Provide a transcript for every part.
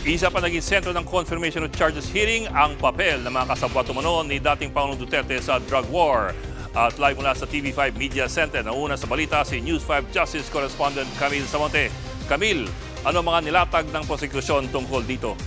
Isa pa naging sentro ng confirmation of charges hearing ang papel ng mga kasabwat umano ni dating Pangulong Duterte sa drug war. At live mula sa TV5 Media Center, nauna sa balita si News 5 Justice Correspondent Camille Samonte. Camille, ano mga nilatag ng prosekusyon tungkol dito?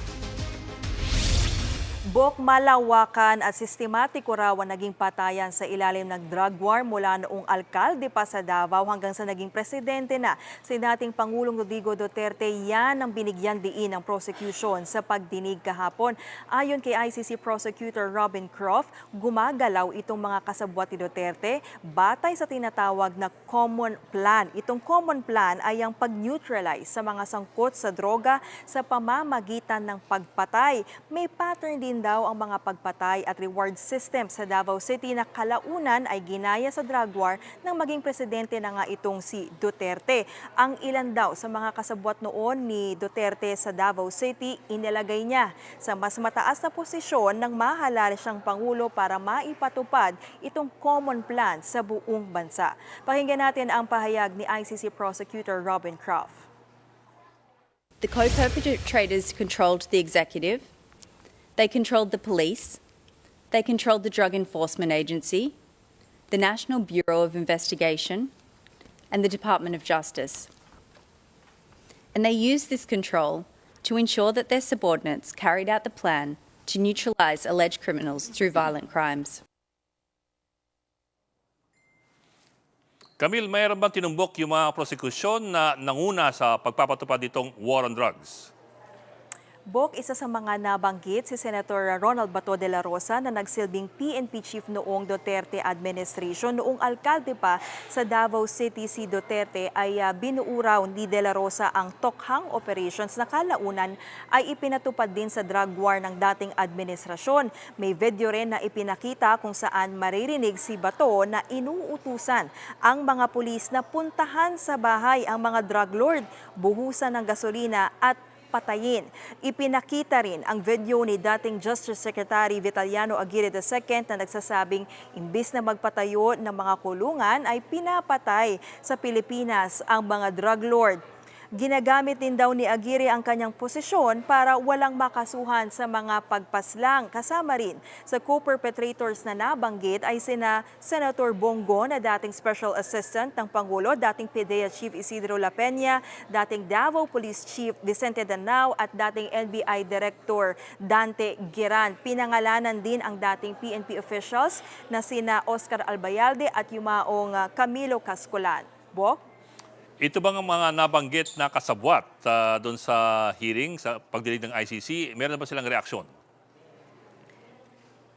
Bok, malawakan at sistematiko raw ang naging patayan sa ilalim ng drug war mula noong alkalde pa sa Davao hanggang sa naging presidente na si dating Pangulong Rodrigo Duterte. Yan ang binigyan diin ng prosecution sa pagdinig kahapon. Ayon kay ICC Prosecutor Robin Croft, gumagalaw itong mga kasabwat ni Duterte batay sa tinatawag na common plan. Itong common plan ay ang pag-neutralize sa mga sangkot sa droga sa pamamagitan ng pagpatay. May pattern din daw ang mga pagpatay at reward system sa Davao City na kalaunan ay ginaya sa drug war nang maging presidente na nga itong si Duterte. Ang ilan daw sa mga kasabwat noon ni Duterte sa Davao City, inilagay niya sa mas mataas na posisyon ng mahalal siyang Pangulo para maipatupad itong common plan sa buong bansa. Pakinggan natin ang pahayag ni ICC Prosecutor Robin Croft. The co-perpetrators controlled the executive. They controlled the police, they controlled the Drug Enforcement Agency, the National Bureau of Investigation, and the Department of Justice. And they used this control to ensure that their subordinates carried out the plan to neutralise alleged criminals through violent crimes. Camille, mayroon bang tinumbok yung mga prosekusyon na nanguna sa pagpapatupad nitong war on drugs? Bok, isa sa mga nabanggit si Senator Ronald Bato de la Rosa na nagsilbing PNP chief noong Duterte administration. Noong alkalde pa sa Davao City si Duterte ay binuuraw ni de la Rosa ang Tokhang operations na kalaunan ay ipinatupad din sa drug war ng dating administrasyon. May video rin na ipinakita kung saan maririnig si Bato na inuutusan ang mga pulis na puntahan sa bahay ang mga drug lord, buhusan ng gasolina at patayin. Ipinakita rin ang video ni dating Justice Secretary Vitaliano Aguirre II na nagsasabing imbis na magpatayo ng mga kulungan ay pinapatay sa Pilipinas ang mga drug lord. Ginagamit din daw ni Aguirre ang kanyang posisyon para walang makasuhan sa mga pagpaslang. Kasama rin sa co-perpetrators na nabanggit ay sina Senator Bongo na dating Special Assistant ng Pangulo, dating PDEA Chief Isidro La Peña, dating Davao Police Chief Vicente Danao at dating NBI Director Dante Giran. Pinangalanan din ang dating PNP officials na sina Oscar Albayalde at yumaong Camilo Cascolan. Bok? Ito bang ang mga nabanggit na kasabwat doon sa hearing, sa pagdinig ng ICC? Meron na ba silang reaksyon?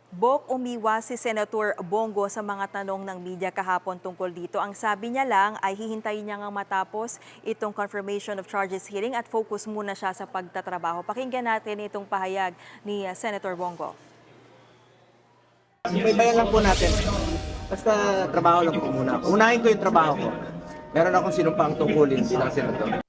Bok, umiwas si Senator Bongo sa mga tanong ng media kahapon tungkol dito. Ang sabi niya lang ay hihintayin niya nga matapos itong confirmation of charges hearing at focus muna siya sa pagtatrabaho. Pakinggan natin itong pahayag ni Senator Bongo. Ibayan lang po natin. Basta trabaho lang po muna. Unahin ko yung trabaho ko. Meron akong sinumpang tungkulin bilang senador.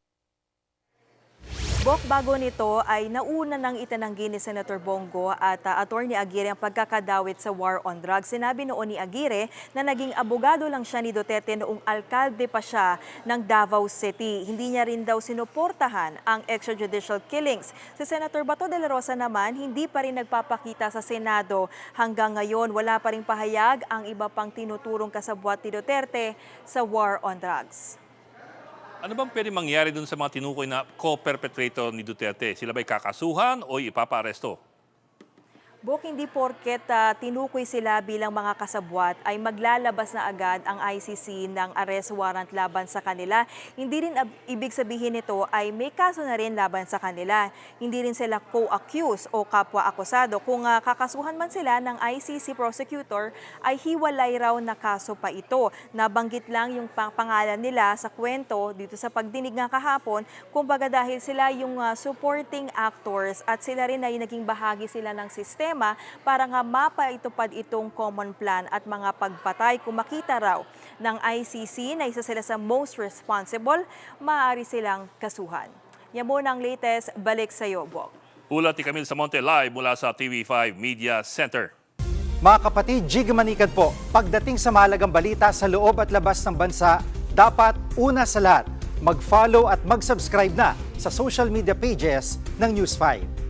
Bok, bago nito ay nauna nang itinanggi ni Senator Bongo at Attorney Aguirre ang pagkakadawit sa war on drugs. Sinabi noon ni Aguirre na naging abogado lang siya ni Duterte noong alkalde pa siya ng Davao City. Hindi niya rin daw sinuportahan ang extrajudicial killings. Si Senator Bato de la Rosa naman hindi pa rin nagpapakita sa Senado. Hanggang ngayon wala pa rin pahayag ang iba pang tinuturong kasabwat ni Duterte sa war on drugs. Ano bang pwede mangyari dun sa mga tinukoy na co-perpetrator ni Duterte? Sila ba'y kakasuhan o ipapa-aresto? Bok, hindi porket tinukoy sila bilang mga kasabwat ay maglalabas na agad ang ICC ng arrest warrant laban sa kanila. Hindi rin ibig sabihin nito ay may kaso na rin laban sa kanila. Hindi rin sila co-accused o kapwa-akusado. Kung kakasuhan man sila ng ICC prosecutor ay hiwalay raw na kaso pa ito. Nabanggit lang yung pangalan nila sa kwento dito sa pagdinig nga kahapon. Kumbaga dahil sila yung supporting actors at sila rin ay naging bahagi sila ng sistema para nga mapaitupad itong common plan at mga pagpatay. Kung makita raw ng ICC na isa sila sa most responsible, maaari silang kasuhan. Yan muna ang latest. Balik sa iyo, Bok. Ulat ni Camille Samonte live mula sa TV5 Media Center. Mga kapatid, Jig Manikad po. Pagdating sa mahalagang balita sa loob at labas ng bansa, dapat una sa lahat, mag-follow at mag-subscribe na sa social media pages ng News 5.